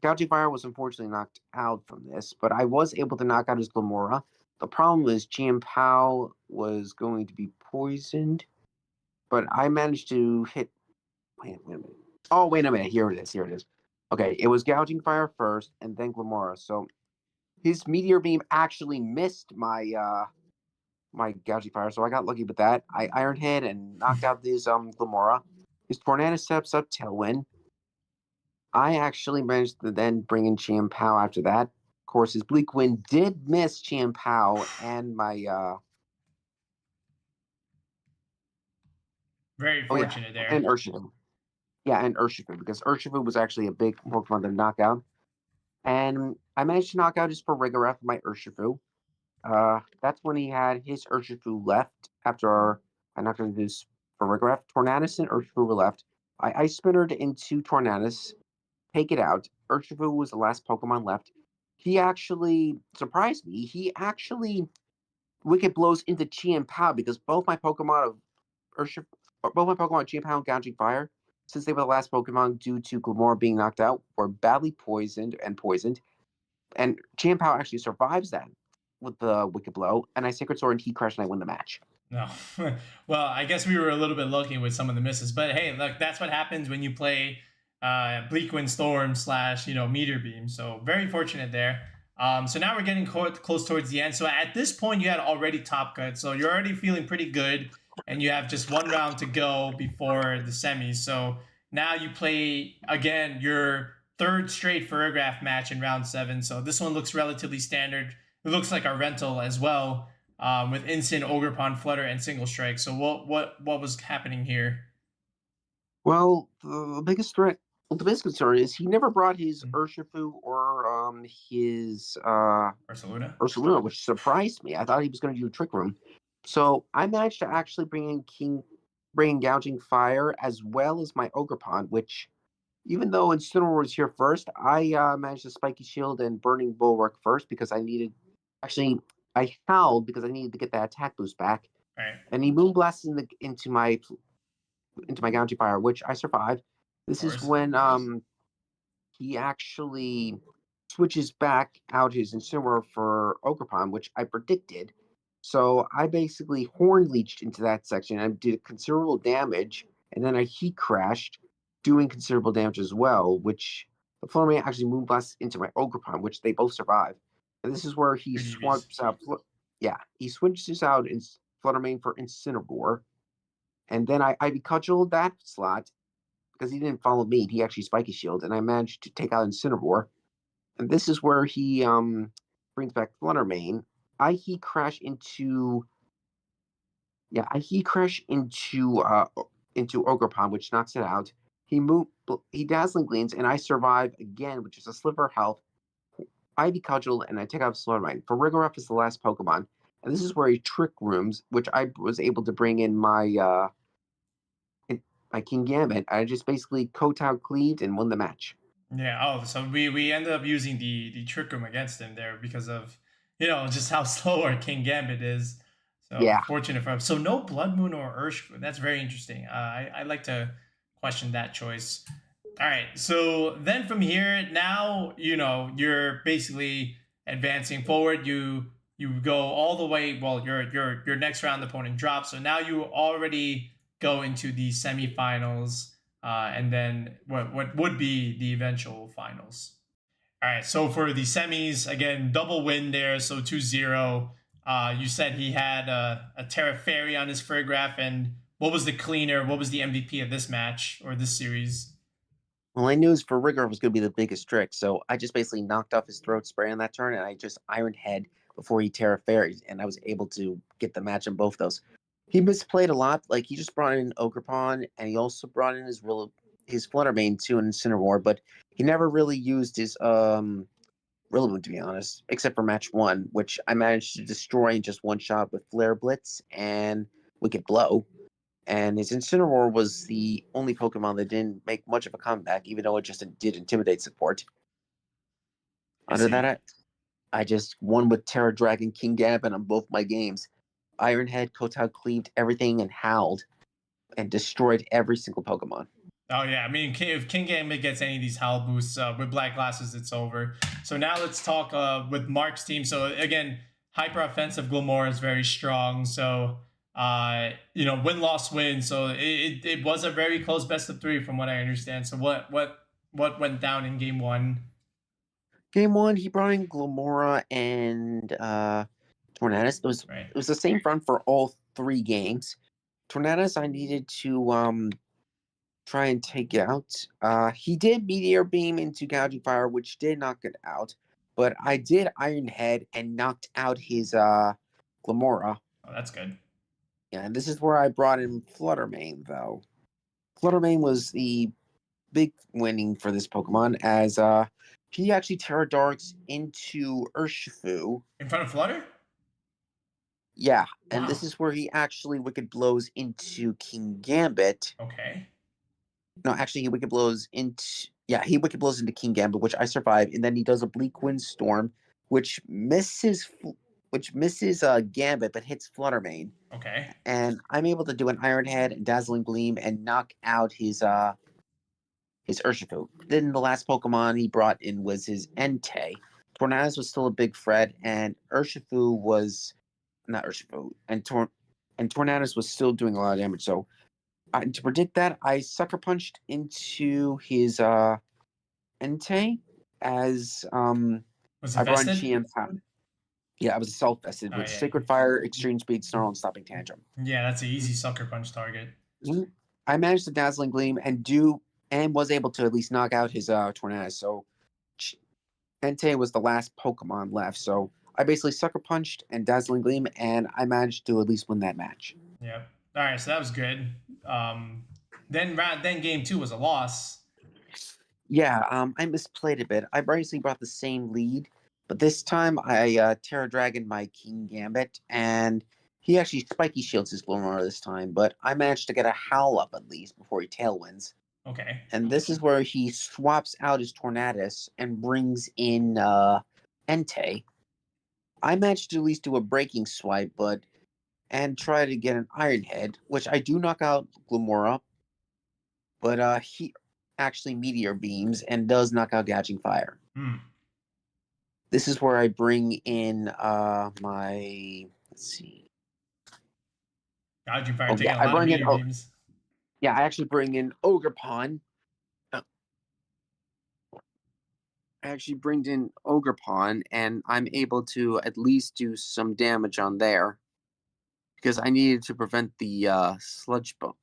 Gouging Fire was unfortunately knocked out from this, but I was able to knock out his Glamora. The problem was Qian Pao was going to be poisoned, but I managed to hit. Wait a minute. Oh, wait a minute. Here it is. Okay, it was Gouging Fire first, and then Glamora. So his Meteor Beam actually missed my my Gouging Fire, so I got lucky with that. I Iron Head and knocked out his Glamora. His Tornado steps up Tailwind. I actually managed to then bring in Qian Pao after that. Of course, his Bleak Wind did miss Qian Pao and my Very fortunate there. And Urshifu. Yeah, and Urshifu, because Urshifu was actually a big Pokemon to knock out. And I managed to knock out his Regoraph, my Urshifu. That's when he had his Urshifu left after I knocked out his Regoraph. Tornadus and Urshifu were left. I Ice Spinnered into Tornadus, take it out. Urshifu was the last Pokemon left. He actually surprised me. He actually Wicked Blows into Qian Pao because both my Pokemon Qian Pao and Gouging Fire, since they were the last Pokemon due to Glamora being knocked out, were badly poisoned. And Qian Pao actually survives that with the Wicked Blow, and I Sacred Sword and Heat Crash, and I win the match. No. Well, I guess we were a little bit lucky with some of the misses, but hey, look, that's what happens when you play Bleak Wind Storm / Meteor Beam. So very fortunate there. So now we're getting close towards the end. So at this point, you had already top cut, so you're already feeling pretty good, and you have just one round to go before the semis. So now you play again your third straight Ferrograph match in round 7. So this one looks relatively standard. It looks like a rental as well, with Instant, Ogerpon, Flutter, and Single Strike. So what was happening here? Well, the biggest concern is he never brought his Urshifu or his Ursaluna, which surprised me. I thought he was going to do Trick Room. So I managed to actually bring in King bringing Gouging Fire as well as my Ogerpon, which, even though Incineroar was here first, I managed to Spiky Shield and Burning Bulwark first because I needed. Actually, I howled because I needed to get that attack boost back. Right. And he Moonblasted into my Gouging Fire, which I survived. This is when he actually switches back out his Incineroar for Ogerpon, which I predicted. So I basically Horn Leeched into that section and did considerable damage, and then I Heat Crashed, doing considerable damage as well, which the Flutter Mane actually Moonblasts into my Ogerpon, which they both survive. And this is where he swaps out. He switches out in Flutter Mane for Incineroar, and then I Ivy Cudgel that slot because he didn't follow me. He actually Spiky Shield, and I managed to take out Incineroar. And this is where he brings back Flutter Mane. I Heat Crash into Ogerpon, which knocks it out. He Dazzling Gleams, and I survive again, which is a sliver of health. Ivy Cudgel, and I take out Flutter Mane. For Rigoref is the last Pokemon, and this is where he Trick Rooms, which I was able to bring in my King Gambit. I just basically Kowtow Cleaved and won the match. Yeah. Oh, so we ended up using the Trick Room against him there because of just how slow our King Gambit is. So yeah, fortunate for him. So no Blood Moon or Urshifu. That's very interesting. I like to question that choice. All right. So then from here, now you're basically advancing forward. You go all the way. Well, your next round opponent drops. So now you already go into the semifinals, and then what would be the eventual finals. All right, so for the semis, again, double win there, so 2-0. You said he had a Terra Fairy on his Furgraph, and what was the cleaner? What was the MVP of this match or this series? Well, I knew his for Rigor was going to be the biggest trick, so I just basically knocked off his Throat Spray on that turn, and I just Iron Head before he Terra Fairies, and I was able to get the match on both those. He misplayed a lot. Like, he just brought in Ogerpon, and he also brought in his Flutter Mane too in Incineroar, but he never really used his Rillaboom, to be honest, except for match 1, which I managed to destroy in just one shot with Flare Blitz and Wicked Blow. And his Incineroar was the only Pokemon that didn't make much of a comeback, even though it just did Intimidate support. Under that, I just won with Terra Dragon King Gambit on both my games. Iron Head, Kowtow Cleaved everything and howled and destroyed every single Pokemon. Oh yeah, I mean, if King Gambit gets any of these howl boosts with Black Glasses, it's over. So now let's talk with Mark's team. So again, hyper offensive Glimmora is very strong. So win-loss win. So it was a very close best of 3 from what I understand. So what went down in game 1? Game 1, he brought in Glimmora and Tornadus. It was the same front for all 3 games. Tornadus, I needed to try and take out. He did Meteor Beam into Gouging Fire, which did knock it out. But I did Iron Head and knocked out his Glimmora. Oh, that's good. Yeah, and this is where I brought in Flutter Mane, though. Flutter Mane was the big winning for this Pokemon, as he actually Terra Darks into Urshifu. In front of Flutter? Yeah, and this is where he actually Wicked Blows into King Gambit. Okay. No, actually, he Wicked Blows into King Gambit, which I survive, and then he does a Bleak Windstorm, which misses Gambit but hits Flutter Mane. Okay. And I'm able to do an Iron Head and Dazzling Gleam and knock out his Urshifu. Then the last Pokemon he brought in was his Entei. Tornadus was still a big threat, and Urshifu was not Urshifu, and Tornadus was still doing a lot of damage. So to predict that, I Sucker Punched into his Entei as was it vested? Yeah, I was Assault Vested with Sacred Fire, Extreme Speed, Snarl, and Stopping Tantrum. Yeah, that's an easy Sucker Punch target. I managed to Dazzling Gleam and was able to at least knock out his Tornadus. So Entei was the last Pokemon left. So I basically Sucker Punched and Dazzling Gleam, and I managed to at least win that match. Yep. All right, so that was good. Then game 2 was a loss. Yeah, I misplayed a bit. I basically brought the same lead, but this time I Terra Dragon my King Gambit, and He actually spiky shields his Glimmora this time, but I managed to get a Howl up at least before he Tailwinds. Okay. And this is where he swaps out his Tornadus and brings in Entei. I managed to at least do a breaking swipe, and try to get an Iron Head, which I do knock out Glimmora, but he actually Meteor Beams and does knock out Gouging Fire. This is where I bring in my, let's see. Gouging Fire taking a lot of Meteor Beams. Yeah, I actually bring in Ogerpon. I actually bring in Ogerpon, and I'm able to at least do some damage on there because I needed to prevent the Sludge Bomb.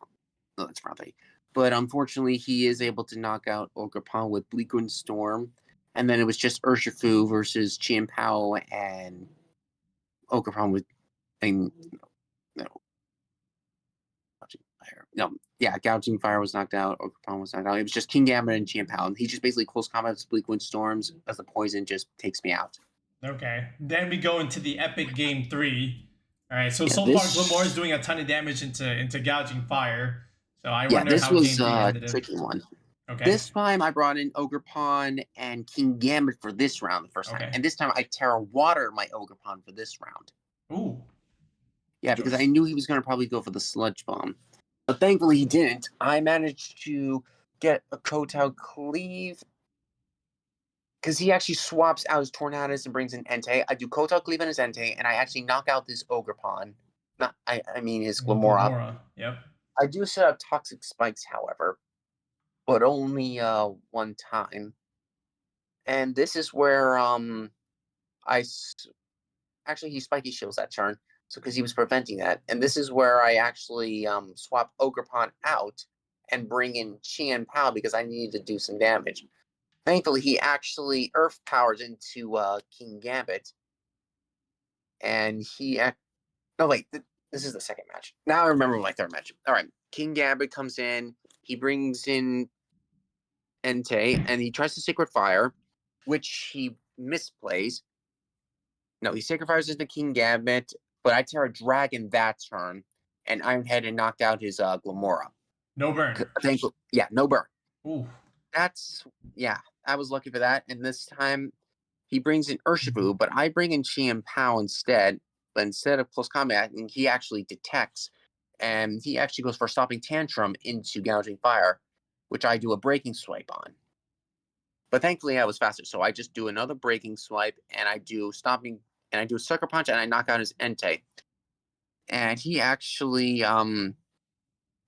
No, that's probably. But unfortunately, he is able to knock out Ogerpon with Bleakwind Storm, and then it was just Urshifu versus Chien-Pao and Ogerpon with Gouging Fire was knocked out. Ogerpon was knocked out. It was just Kingambit and Chien-Pao. And he just basically close combat with Bleakwind Storms as the poison just takes me out. Okay. Then we go into the epic game 3. All right. So far, Glimmora is doing a ton of damage into Gouging Fire. So I wonder this how was game 3 ended a tricky one. Okay. This time I brought in Ogerpon and Kingambit for this round the first time. And this time I Terra Water my Ogerpon for this round. Ooh. Yeah, because I knew he was going to probably go for the Sludge Bomb. But thankfully he didn't. I managed to get a Kotao Cleave because he actually swaps out his Tornadus and brings in Entei. I do Kotao Cleave on his Entei, and I actually knock out this Ogerpon. His Glimmora. Yep. I do set up Toxic Spikes, however, but only one time. And this is where actually he Spiky Shields that turn. So because he was preventing that. And this is where I actually swap Ogerpon out and bring in Chien-Pao because I needed to do some damage. Thankfully, he actually Earth powers into Kingambit. And this is the second match. Now I remember my third match. All right, Kingambit comes in. He brings in Entei, and he tries to Sacred Fire, which he misplays. No, he Sacred Fires into Kingambit, but I Terra Dragon that turn, and Iron Head and knocked out his Glimmora. No burn. No burn. Ooh. I was lucky for that. And this time, he brings in Urshifu, but I bring in Chien-Pao instead. But instead of close combat, he actually detects, and he actually goes for Stopping Tantrum into Gouging Fire, which I do a breaking swipe on. But thankfully, I was faster, so I just do another breaking swipe, and I do Stopping, and I do a Sucker Punch, and I knock out his Entei. And he actually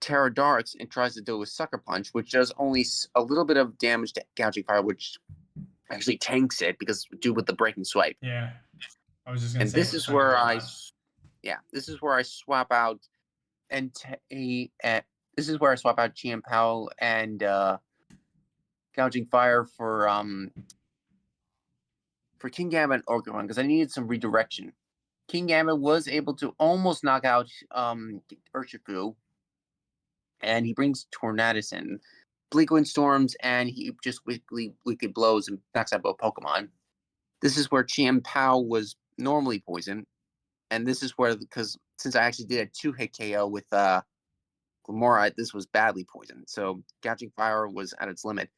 Terra Darks and tries to do a Sucker Punch, which does only a little bit of damage to Gouging Fire, which actually tanks it because due with the breaking swipe. Yeah, I was just gonna say. This is where I swap out Entei. This is where I swap out Chien-Pao and Gouging Fire for Kingambit and Ogerpon because I needed some redirection. Kingambit was able to almost knock out Urshifu, and he brings Tornadus in, Bleakwind Storms, and he just weakly blows and knocks out both Pokemon. This is where Chien-Pao was normally poisoned, and this is where, because since I actually did a 2-hit KO with Glimmora, this was badly poisoned, so Gouging Fire was at its limit.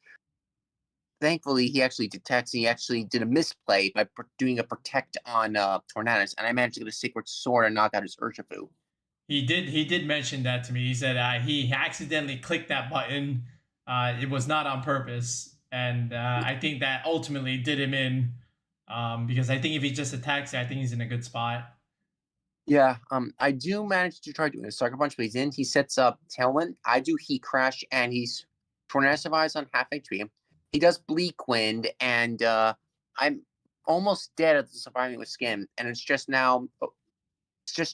Thankfully, he actually detects. He actually did a misplay by doing a Protect on Tornadus, and I managed to get a Sacred Sword and knock out his Urshifu. He did mention that to me. He said he accidentally clicked that button. It was not on purpose, and I think that ultimately did him in because I think if he just attacks it, I think he's in a good spot. Yeah, I do manage to try doing a Sucker Punch, but he's in. He sets up Tailwind. I do Heat Crash, and he's Tornadus survives on half HP. He does Bleak Wind, and I'm almost dead at the surviving with Skin, and it's just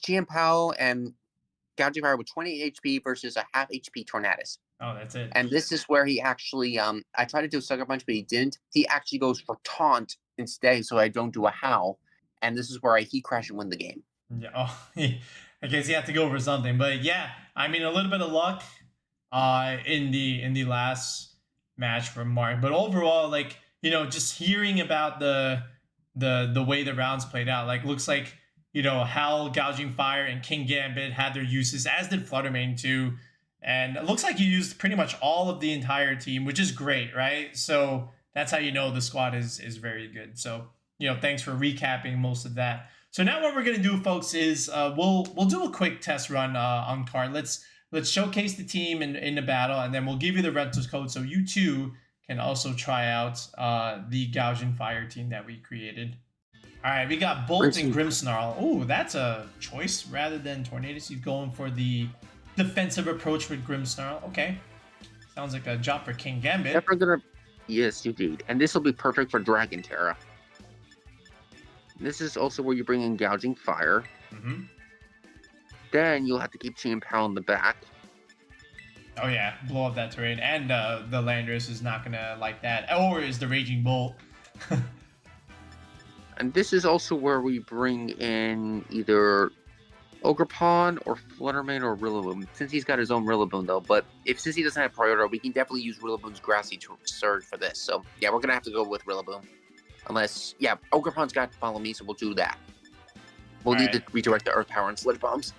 Chien-Pao and Gouging Fire with 20 HP versus a half HP Tornadus. Oh, that's it. And this is where he actually, I tried to do a Sucker Punch, but he didn't. He actually goes for Taunt instead, so I don't do a Howl, and this is where I Heat Crash and win the game. Yeah, I guess you have to go for something, but yeah, I mean a little bit of luck in the last match from Mark, but overall, just hearing about the way the rounds played out, looks like you know, Howl, Gouging Fire, and King Gambit had their uses, as did Flutter Mane too. And it looks like you used pretty much all of the entire team, which is great, right? So that's how you know the squad is very good. So, you know, thanks for recapping most of that. So now what we're gonna do, folks, is we'll do a quick test run on card. Let's showcase the team in the battle, and then we'll give you the rentals code so you too can also try out the Gouging Fire team that we created. All right, we got Bolt and Grimmsnarl. Oh, that's a choice rather than Tornadus. You're going for the defensive approach with Grimmsnarl. Okay, sounds like a job for King Gambit. Never gonna. Yes, indeed, and this will be perfect for Dragon Terra. This is also where you bring in Gouging Fire. Then you'll have to keep Chain Power in the back. Oh yeah, blow up that terrain, and the Landorus is not gonna like that, or is the Raging Bolt. And this is also where we bring in either Ogerpon or Flutter Mane or Rillaboom, since he's got his own Rillaboom though. But since he doesn't have Priority, we can definitely use Rillaboom's Grassy Surge for this. So yeah, we're gonna have to go with Rillaboom. Unless, yeah, Ogerpon's got to follow me, so we'll do that. We'll need to redirect the Earth Power and Sludge Bombs.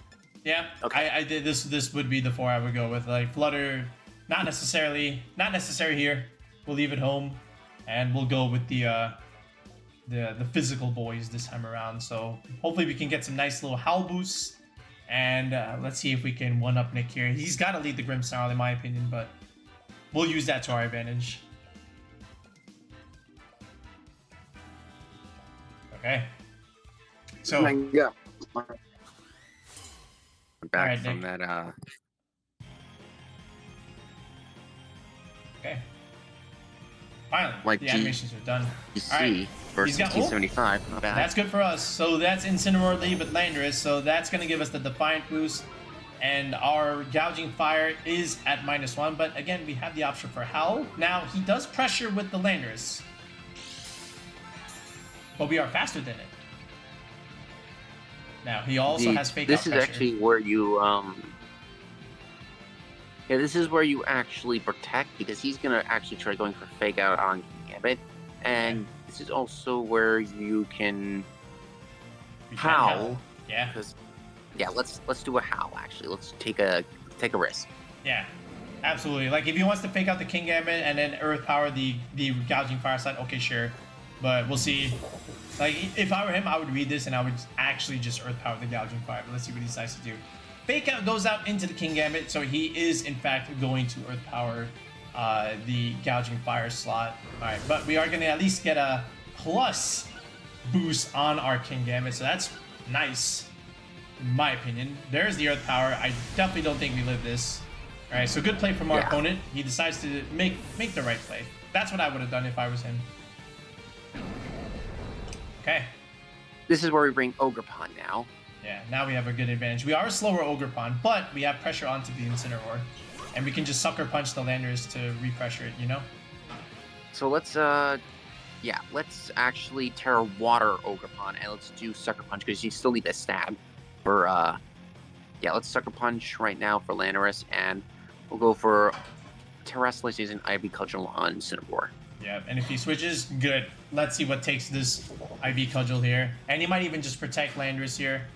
Yeah, okay. I did this. This would be the 4 I would go with. Like Flutter, not necessary here. We'll leave it home, and we'll go with the physical boys this time around. So hopefully we can get some nice little Howl boosts, and let's see if we can one-up Nick here. He's got to lead the Grimmsnarl in my opinion, but we'll use that to our advantage. Okay. So yeah. Back right, from Nick. that. Okay. Finally, Like the animations are done. All right. Versus T75. Not bad. That's good for us. So that's Incineroar lead with Landorus. So that's going to give us the Defiant boost. And our Gouging Fire is at -1. But again, we have the option for Howl. Now, he does pressure with the Landorus, but we are faster than it. Now, he also has Fake Out This is pressure. actually where you, yeah, this is where you actually protect, because he's going to actually try going for Fake Out on Gambit. And this is also where you can Howl. Yeah. Because, yeah, let's do a Howl, actually. Let's take a risk. Yeah, absolutely. Like, if he wants to Fake Out the King Gambit and then Earth Power the Gouging Fire side, okay, sure. But we'll see. Like, if I were him, I would read this and I would actually just Earth Power the Gouging Fire. But let's see what he decides to do. Fake Out goes out into the King Gambit, so he is, in fact, going to Earth Power the Gouging Fire slot. Alright, but we are going to at least get a plus boost on our King Gambit, so that's nice, in my opinion. There's the Earth Power. I definitely don't think we live this. Alright, so good play from our opponent. He decides to make the right play. That's what I would have done if I was him. Okay. This is where we bring Ogerpon now. Yeah, now we have a good advantage. We are a slower Ogerpon, but we have pressure onto the Incineroar. And we can just Sucker Punch the Landorus to repressure it, you know? So let's, yeah, let's actually Terra Water Ogerpon, and let's do Sucker Punch, because you still need that stab for, yeah, let's Sucker Punch right now for Landorus, and we'll go for Terrestrial using Ivy Cudgel on Incineroar. Yeah, and if he switches, good. Let's see what takes this IV Cudgel here. And he might even just protect Landorus here.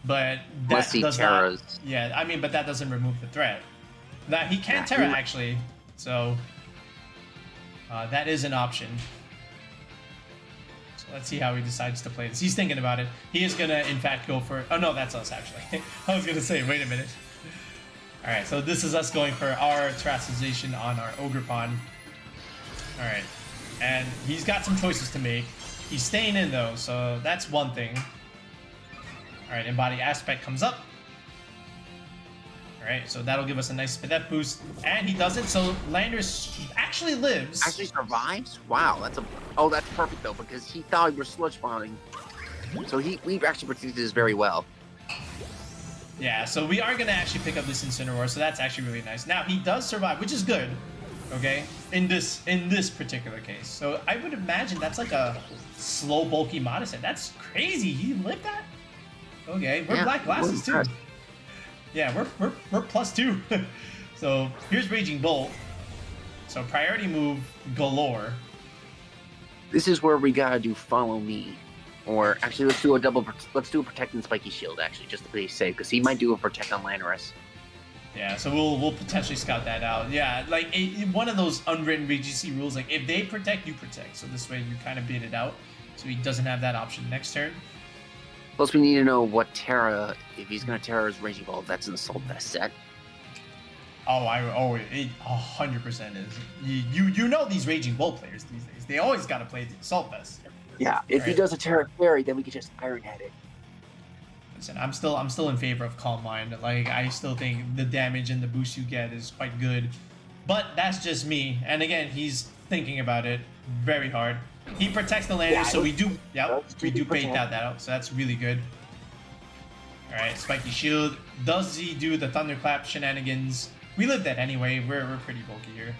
But that does not... Yeah, I mean, but that doesn't remove the threat. That he can Terra, actually. So, that is an option. So let's see how he decides to play this. He's thinking about it. He is going to, in fact, go for... Oh, no, that's us, actually. I was going to say, wait a minute. All right, so this is us going for our Terastization on our Ogerpon. All right, and he's got some choices to make. He's staying in though, so that's one thing. All right, Embody Aspect comes up. All right, so that'll give us a nice Spidef boost, and he does it. So Landorus actually lives. Actually survives? Wow, that's a... Oh, that's perfect though, because he thought we were Sludge Bombing. So we've actually protected this very well. Yeah, so we are gonna actually pick up this Incineroar, so that's actually really nice. Now he does survive, which is good. Okay, in this particular case. So I would imagine that's like a slow, bulky Modicet. That's crazy. He lived that? Okay, we're Black Glasses too. Yeah, we're +2. So here's Raging Bolt. So priority move galore. This is where we gotta do Follow Me. Or actually, let's do a let's do a Protect and Spiky Shield, actually, just to be safe, because he might do a Protect on Landorus. Yeah, so we'll potentially scout that out. Yeah, like one of those unwritten VGC rules, like if they protect, you protect. So this way you kind of bait it out, so he doesn't have that option next turn. Plus, we need to know what Terra, if he's going to Terra his Raging Ball, that's an Assault Vest set. Oh, it 100% is. You know these Raging Bull players these days. They always got to play the Assault Vest. Yeah, if he does a Terra Fairy, then we can just Iron Head it. Listen, I'm still in favor of Calm Mind. Like, I still think the damage and the boost you get is quite good. But that's just me. And again, he's thinking about it very hard. He protects the lander, so we do bait that out. So that's really good. Alright, Spiky Shield. Does he do the Thunderclap shenanigans? We live that anyway. We're pretty bulky here.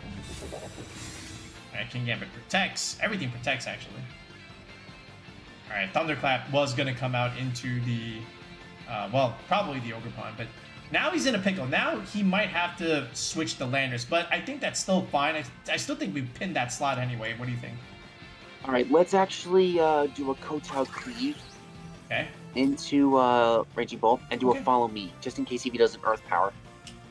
Alright, King Gambit protects. Everything protects, actually. Alright, Thunderclap was going to come out into the, well, probably the Ogre Pond, but now he's in a pickle. Now he might have to switch the Landers, but I think that's still fine. I still think we pinned that slot anyway. What do you think? Alright, let's actually do a Kowtow Cleave into Raging Bolt and do a Follow Me, just in case if he does an Earth Power.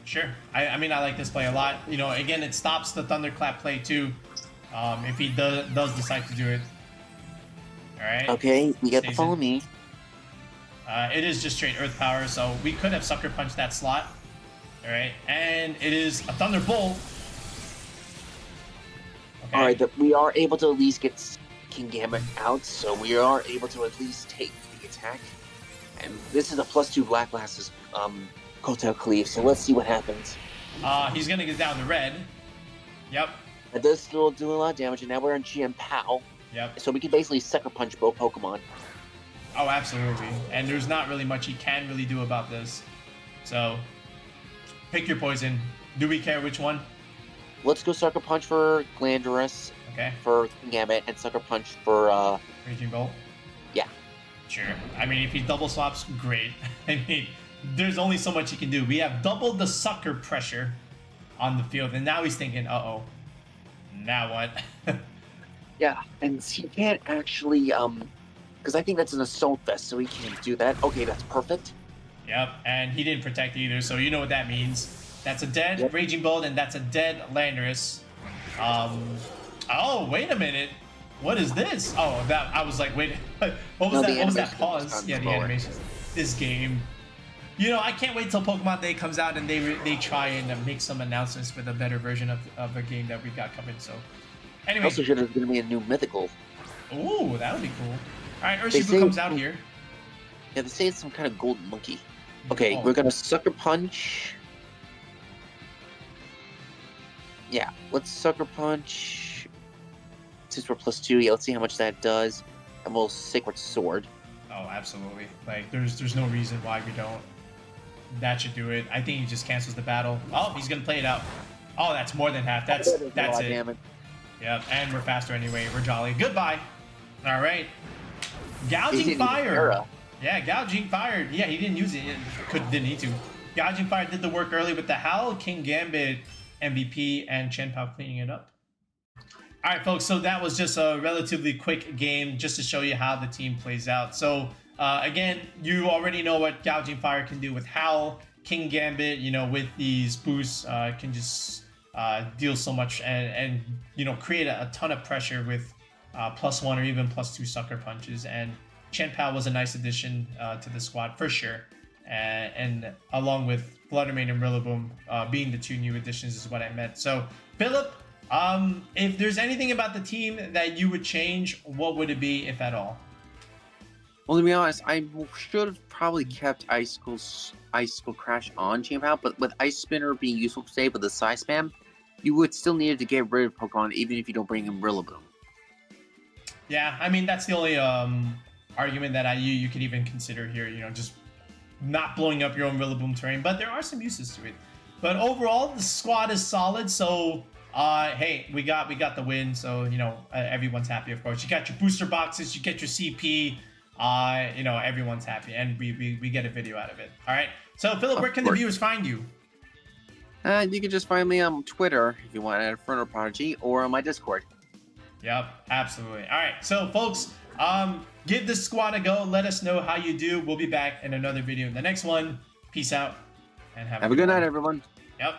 Sure. I mean, I like this play a lot. You know, again, it stops the Thunderclap play too, if he does decide to do it. Alright. Okay, we get the Follow Me. It is just straight Earth Power, so we could have Sucker Punched that slot. Alright, and it is a Thunderbolt. Okay. Alright, we are able to at least get King Gambit out, so we are able to at least take the attack. And this is a +2 Black Glasses Kowtow Cleave, so let's see what happens. He's gonna get down to red. Yep. That does still do a lot of damage, and now we're on GM Pow. Yep. So we can basically Sucker Punch both Pokemon. Oh, absolutely. And there's not really much he can really do about this. So, pick your poison. Do we care which one? Let's go Sucker Punch for Landorus. Okay. For Gambit, and Sucker Punch for Raging Bolt? Yeah. Sure. I mean, if he double swaps, great. I mean, there's only so much he can do. We have doubled the sucker pressure on the field, and now he's thinking, uh-oh, now what? Yeah, and he can't actually, because I think that's an Assault Vest, so he can't do that. Okay, that's perfect. Yep, and he didn't protect either, so you know what that means. That's a dead Raging Bolt, and that's a dead Landorus. Oh, wait a minute. What is this? Oh, that I was like, wait, what was that? What was that pause? Yeah, the animation. This game. You know, I can't wait till Pokemon Day comes out and they try and make some announcements with a better version of a game that we got coming. So, anyway. Also, there's going to be a new mythical. Ooh, that would be cool. All right, Urshifu comes out here. Yeah, they say it's some kind of golden monkey. Okay, we're going to Sucker Punch. Yeah, let's Sucker Punch. Since we're +2, yeah, let's see how much that does. And we'll Sacred Sword. Oh, absolutely. Like, there's no reason why we don't. That should do it. I think he just cancels the battle. Oh, he's going to play it out. Oh, that's more than half. That's it. Yep, and we're faster anyway. We're jolly. Goodbye. All right. Gouging Fire. Yeah, Gouging Fire. Yeah, he didn't use it. Didn't need to. Gouging Fire did the work early with the Howl, King Gambit, MVP, and Chen Pao cleaning it up. All right, folks, so that was just a relatively quick game just to show you how the team plays out. So, again, you already know what Gouging Fire can do with Howl. King Gambit, you know, with these boosts, can just deal so much and you know, create a ton of pressure with +1 or even +2 Sucker Punches. And Chen Pao was a nice addition to the squad for sure. And along with Flutter Mane and Rillaboom being the two new additions is what I meant. So, Philip, if there's anything about the team that you would change, what would it be, if at all? Well, to be honest, I should have probably kept Icicle Crash on Chen Pao, but with Ice Spinner being useful today with the Psy Spam, you would still need to get rid of Pokemon even if you don't bring in Rillaboom. Yeah, I mean, that's the only argument that you could even consider here, you know, just not blowing up your own Rillaboom terrain, but there are some uses to it. But overall, the squad is solid, so hey, we got the win, so you know, everyone's happy. Of course, you got your booster boxes, you get your CP, you know, everyone's happy, and we get a video out of it. All right, so Philip, where can the viewers find you? You can just find me on Twitter if you want at Inferno Prodigy, or on my Discord. Yep, absolutely. All right, so folks, Give this squad a go. Let us know how you do. We'll be back in another video in the next one. Peace out and have a good night, everyone. Yep.